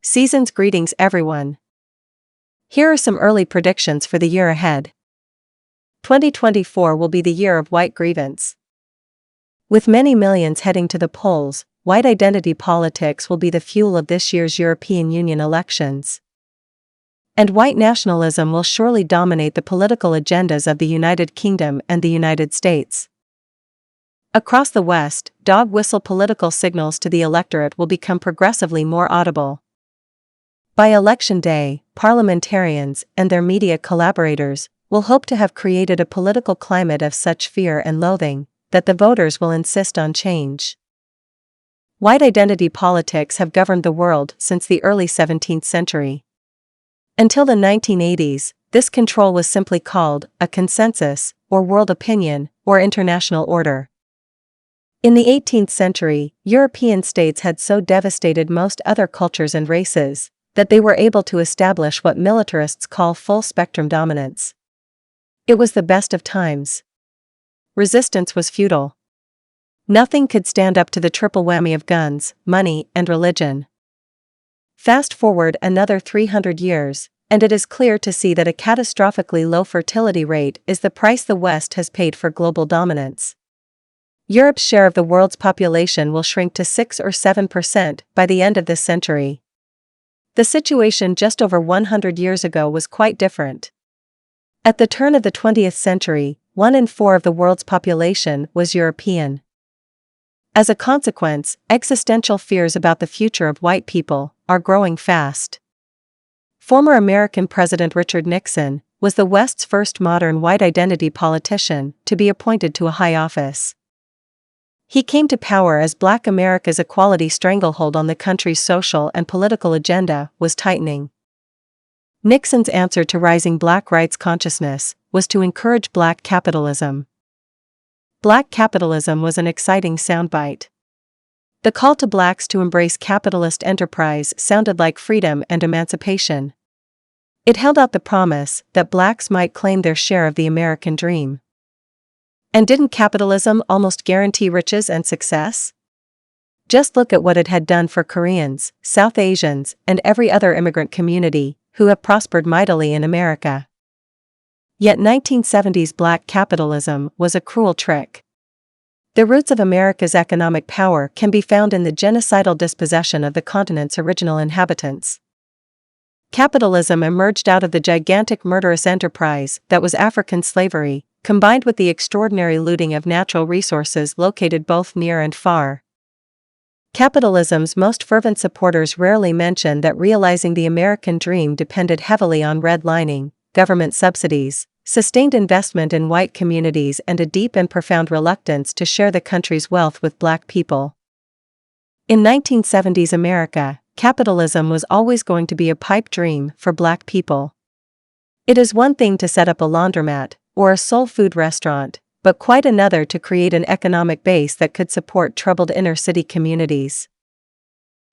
Season's greetings, everyone. Here are some early predictions for the year ahead. 2024 will be the year of white grievance. With many millions heading to the polls, white identity politics will be the fuel of this year's European Union elections. And white nationalism will surely dominate the political agendas of the United Kingdom and the United States. Across the West, dog whistle political signals to the electorate will become progressively more audible. By election day, parliamentarians and their media collaborators will hope to have created a political climate of such fear and loathing that the voters will insist on change. White identity politics have governed the world since the early 17th century. Until the 1980s, this control was simply called a consensus, or world opinion, or international order. In the 18th century, European states had so devastated most other cultures and races that they were able to establish what militarists call full-spectrum dominance. It was the best of times. Resistance was futile. Nothing could stand up to the triple whammy of guns, money, and religion. Fast forward another 300 years, and it is clear to see that a catastrophically low fertility rate is the price the West has paid for global dominance. Europe's share of the world's population will shrink to 6 or 7% by the end of this century. The situation just over 100 years ago was quite different. At the turn of the 20th century, 1 in 4 of the world's population was European. As a consequence, existential fears about the future of white people are growing fast. Former American President Richard Nixon was the West's first modern white identity politician to be appointed to a high office. He came to power as Black America's equality stranglehold on the country's social and political agenda was tightening. Nixon's answer to rising Black rights consciousness was to encourage Black capitalism. Black capitalism was an exciting soundbite. The call to Blacks to embrace capitalist enterprise sounded like freedom and emancipation. It held out the promise that Blacks might claim their share of the American dream. And didn't capitalism almost guarantee riches and success? Just look at what it had done for Koreans, South Asians, and every other immigrant community who have prospered mightily in America. Yet 1970s Black capitalism was a cruel trick. The roots of America's economic power can be found in the genocidal dispossession of the continent's original inhabitants. Capitalism emerged out of the gigantic murderous enterprise that was African slavery, combined with the extraordinary looting of natural resources located both near and far. Capitalism's most fervent supporters rarely mention that realizing the American dream depended heavily on redlining, government subsidies, sustained investment in white communities, and a deep and profound reluctance to share the country's wealth with Black people. In 1970s America, capitalism was always going to be a pipe dream for Black people. It is one thing to set up a laundromat or a soul food restaurant, but quite another to create an economic base that could support troubled inner-city communities.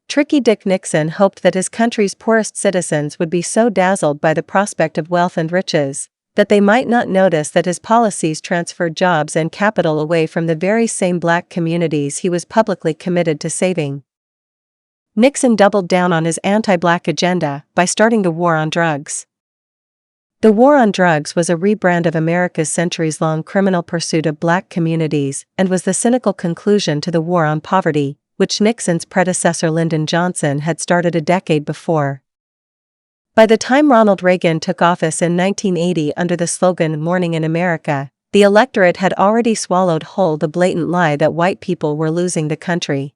Tricky Dick Nixon hoped that his country's poorest citizens would be so dazzled by the prospect of wealth and riches that they might not notice that his policies transferred jobs and capital away from the very same Black communities he was publicly committed to saving. Nixon doubled down on his anti-Black agenda by starting the war on drugs. The war on drugs was a rebrand of America's centuries-long criminal pursuit of Black communities and was the cynical conclusion to the war on poverty, which Nixon's predecessor Lyndon Johnson had started a decade before. By the time Ronald Reagan took office in 1980 under the slogan "Morning in America," the electorate had already swallowed whole the blatant lie that white people were losing the country.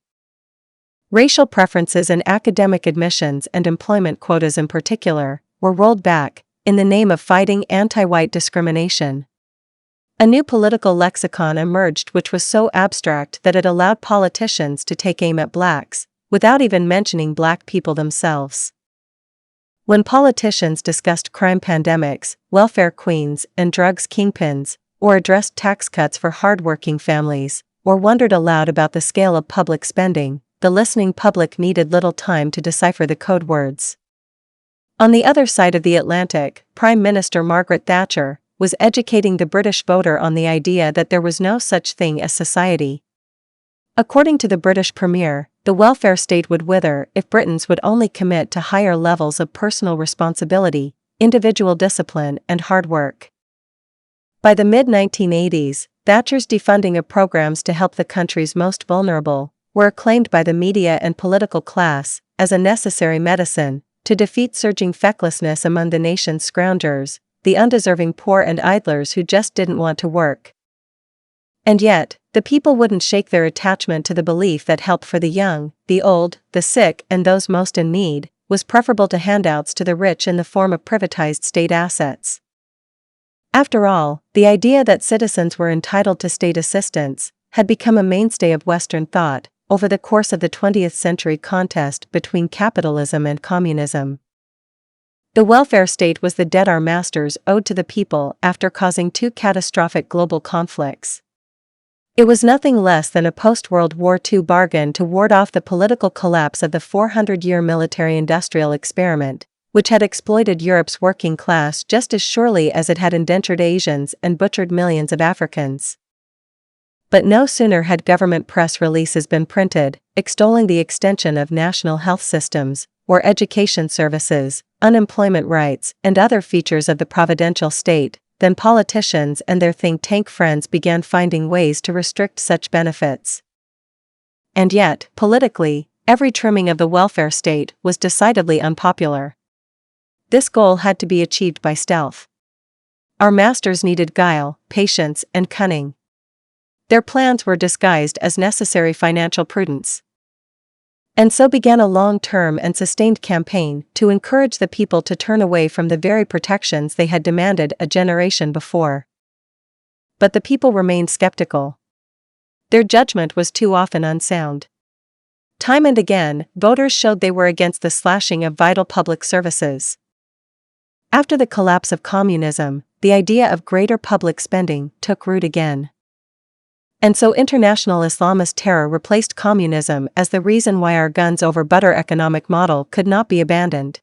Racial preferences in academic admissions and employment quotas in particular were rolled back in the name of fighting anti-white discrimination. A new political lexicon emerged which was so abstract that it allowed politicians to take aim at Blacks, without even mentioning Black people themselves. When politicians discussed crime pandemics, welfare queens, and drugs kingpins, or addressed tax cuts for hardworking families, or wondered aloud about the scale of public spending, the listening public needed little time to decipher the code words. On the other side of the Atlantic, Prime Minister Margaret Thatcher was educating the British voter on the idea that there was no such thing as society. According to the British Premier, the welfare state would wither if Britons would only commit to higher levels of personal responsibility, individual discipline, and hard work. By the mid-1980s, Thatcher's defunding of programs to help the country's most vulnerable were acclaimed by the media and political class as a necessary medicine to defeat surging fecklessness among the nation's scroungers, the undeserving poor and idlers who just didn't want to work. And yet, the people wouldn't shake their attachment to the belief that help for the young, the old, the sick, and those most in need was preferable to handouts to the rich in the form of privatized state assets. After all, the idea that citizens were entitled to state assistance had become a mainstay of Western thought over the course of the 20th century contest between capitalism and communism. The welfare state was the debt our masters owed to the people after causing two catastrophic global conflicts. It was nothing less than a post-World War II bargain to ward off the political collapse of the 400-year military-industrial experiment, which had exploited Europe's working class just as surely as it had indentured Asians and butchered millions of Africans. But no sooner had government press releases been printed, extolling the extension of national health systems, or education services, unemployment rights, and other features of the providential state, then politicians and their think tank friends began finding ways to restrict such benefits. And yet, politically, every trimming of the welfare state was decidedly unpopular. This goal had to be achieved by stealth. Our masters needed guile, patience, and cunning. Their plans were disguised as necessary financial prudence. And so began a long-term and sustained campaign to encourage the people to turn away from the very protections they had demanded a generation before. But the people remained skeptical. Their judgment was too often unsound. Time and again, voters showed they were against the slashing of vital public services. After the collapse of communism, the idea of greater public spending took root again. And so international Islamist terror replaced communism as the reason why our guns over butter economic model could not be abandoned.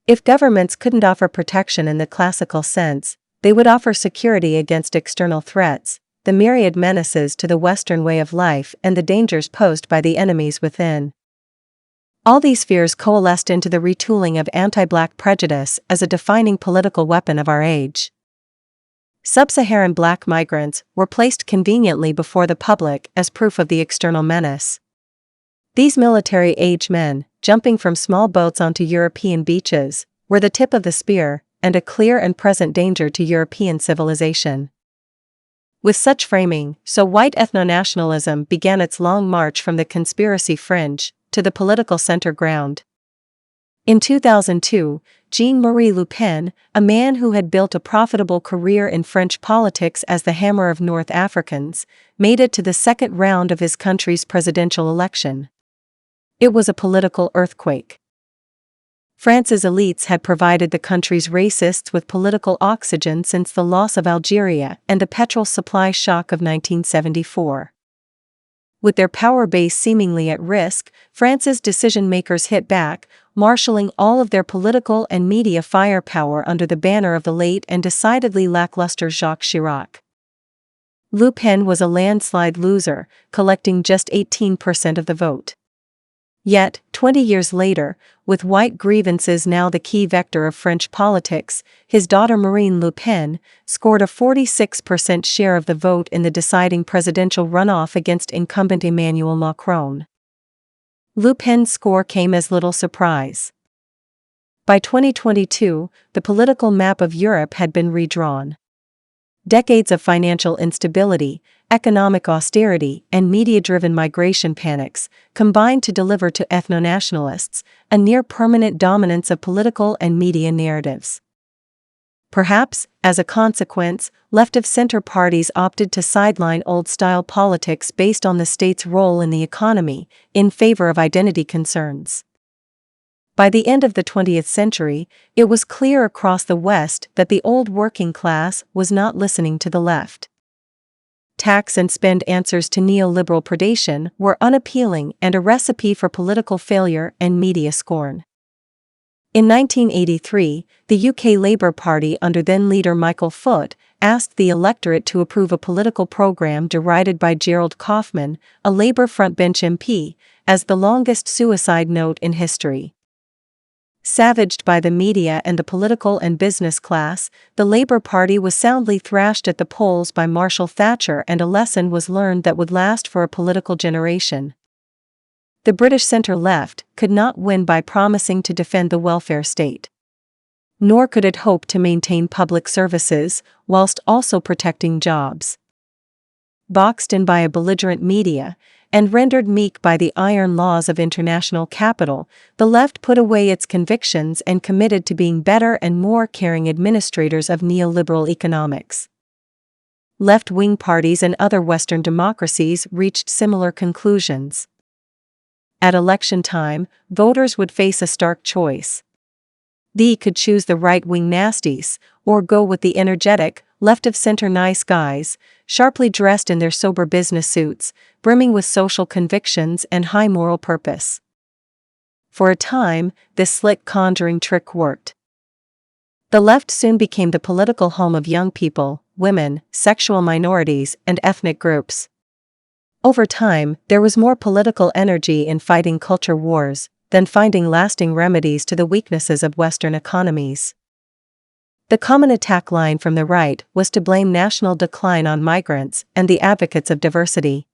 If governments couldn't offer protection in the classical sense, they would offer security against external threats, the myriad menaces to the Western way of life and the dangers posed by the enemies within. All these fears coalesced into the retooling of anti-black prejudice as a defining political weapon of our age. Sub-Saharan black migrants were placed conveniently before the public as proof of the external menace. These military-age men, jumping from small boats onto European beaches, were the tip of the spear and a clear and present danger to European civilization. With such framing, so white ethno-nationalism began its long march from the conspiracy fringe to the political center ground. In 2002, Jean-Marie Le Pen, a man who had built a profitable career in French politics as the hammer of North Africans, made it to the second round of his country's presidential election. It was a political earthquake. France's elites had provided the country's racists with political oxygen since the loss of Algeria and the petrol supply shock of 1974. With their power base seemingly at risk, France's decision-makers hit back, marshalling all of their political and media firepower under the banner of the late and decidedly lackluster Jacques Chirac. Le Pen was a landslide loser, collecting just 18% of the vote. Yet, 20 years later, with white grievances now the key vector of French politics, his daughter Marine Le Pen scored a 46% share of the vote in the deciding presidential runoff against incumbent Emmanuel Macron. Le Pen's score came as little surprise. By 2022, the political map of Europe had been redrawn. Decades of financial instability, economic austerity, and media-driven migration panics combined to deliver to ethno-nationalists a near-permanent dominance of political and media narratives. Perhaps, as a consequence, left-of-center parties opted to sideline old-style politics based on the state's role in the economy, in favor of identity concerns. By the end of the 20th century, it was clear across the West that the old working class was not listening to the left. Tax and spend answers to neoliberal predation were unappealing and a recipe for political failure and media scorn. In 1983, the UK Labour Party under then-leader Michael Foot asked the electorate to approve a political programme derided by Gerald Kaufman, a Labour frontbench MP, as the longest suicide note in history. Savaged by the media and the political and business class, the Labour Party was soundly thrashed at the polls by Marshall Thatcher, and a lesson was learned that would last for a political generation. The British centre-left could not win by promising to defend the welfare state. Nor could it hope to maintain public services, whilst also protecting jobs. Boxed in by a belligerent media, and rendered meek by the iron laws of international capital, the left put away its convictions and committed to being better and more caring administrators of neoliberal economics. Left-wing parties in other Western democracies reached similar conclusions. At election time, voters would face a stark choice. They could choose the right-wing nasties, or go with the energetic, left-of-center nice guys, sharply dressed in their sober business suits, brimming with social convictions and high moral purpose. For a time, this slick conjuring trick worked. The left soon became the political home of young people, women, sexual minorities, and ethnic groups. Over time, there was more political energy in fighting culture wars than finding lasting remedies to the weaknesses of Western economies. The common attack line from the right was to blame national decline on migrants and the advocates of diversity.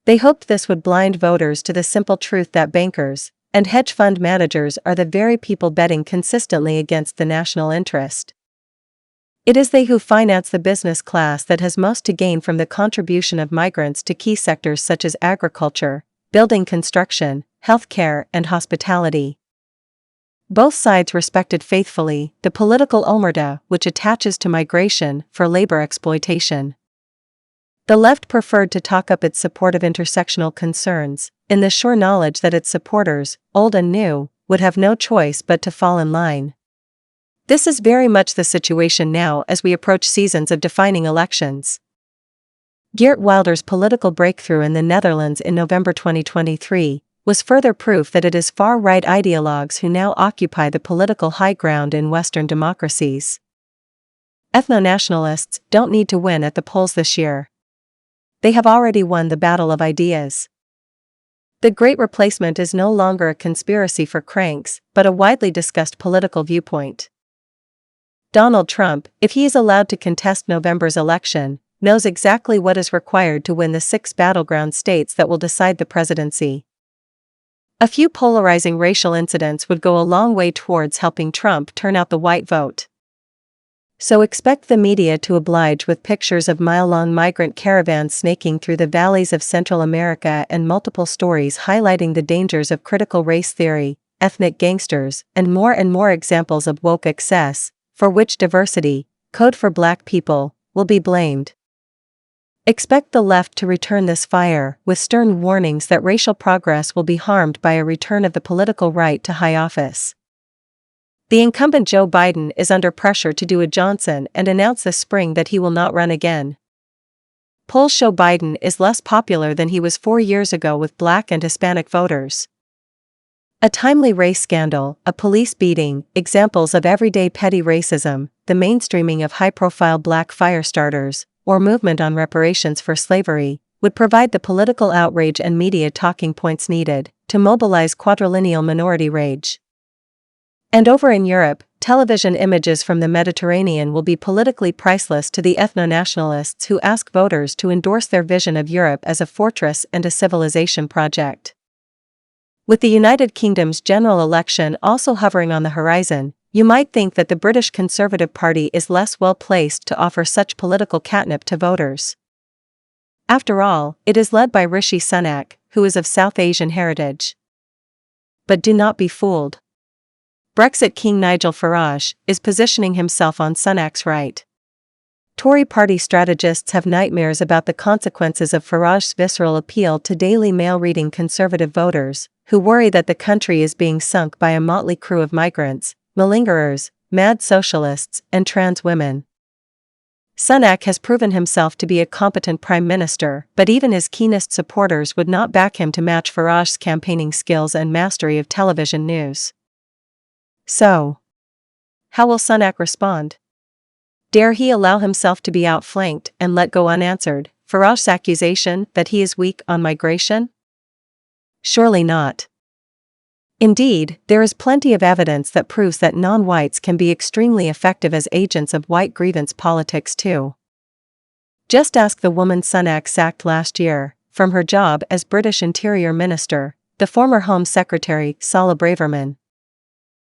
They hoped this would blind voters to the simple truth that bankers and hedge fund managers are the very people betting consistently against the national interest. It is they who finance the business class that has most to gain from the contribution of migrants to key sectors such as agriculture, building construction, healthcare, and hospitality. Both sides respected faithfully the political omerta which attaches to migration for labor exploitation. The left preferred to talk up its support of intersectional concerns, in the sure knowledge that its supporters, old and new, would have no choice but to fall in line. This is very much the situation now as we approach seasons of defining elections. Geert Wilders' political breakthrough in the Netherlands in November 2023 was further proof that it is far-right ideologues who now occupy the political high ground in Western democracies. Ethno-nationalists don't need to win at the polls this year. They have already won the battle of ideas. The Great Replacement is no longer a conspiracy for cranks, but a widely discussed political viewpoint. Donald Trump, if he is allowed to contest November's election, knows exactly what is required to win the 6 battleground states that will decide the presidency. A few polarizing racial incidents would go a long way towards helping Trump turn out the white vote. So expect the media to oblige with pictures of mile-long migrant caravans snaking through the valleys of Central America and multiple stories highlighting the dangers of critical race theory, ethnic gangsters, and more examples of woke excess, for which diversity, code for black people, will be blamed. Expect the left to return this fire with stern warnings that racial progress will be harmed by a return of the political right to high office. The incumbent Joe Biden is under pressure to do a Johnson and announce this spring that he will not run again. Polls show Biden is less popular than he was 4 years ago with black and Hispanic voters. A timely race scandal, a police beating, examples of everyday petty racism, the mainstreaming of high-profile black fire starters, or movement on reparations for slavery, would provide the political outrage and media talking points needed to mobilize quadrillineal minority rage. And over in Europe, television images from the Mediterranean will be politically priceless to the ethno-nationalists who ask voters to endorse their vision of Europe as a fortress and a civilization project. With the United Kingdom's general election also hovering on the horizon, you might think that the British Conservative Party is less well placed to offer such political catnip to voters. After all, it is led by Rishi Sunak, who is of South Asian heritage. But do not be fooled. Brexit king Nigel Farage is positioning himself on Sunak's right. Tory party strategists have nightmares about the consequences of Farage's visceral appeal to Daily Mail reading Conservative voters, who worry that the country is being sunk by a motley crew of migrants, malingerers, mad socialists, and trans women. Sunak has proven himself to be a competent prime minister, but even his keenest supporters would not back him to match Farage's campaigning skills and mastery of television news. So, how will Sunak respond? Dare he allow himself to be outflanked and let go unanswered Farage's accusation that he is weak on migration? Surely not. Indeed, there is plenty of evidence that proves that non-whites can be extremely effective as agents of white grievance politics too. Just ask the woman Sunak sacked last year from her job as British Interior Minister, the former Home Secretary, Sala Braverman,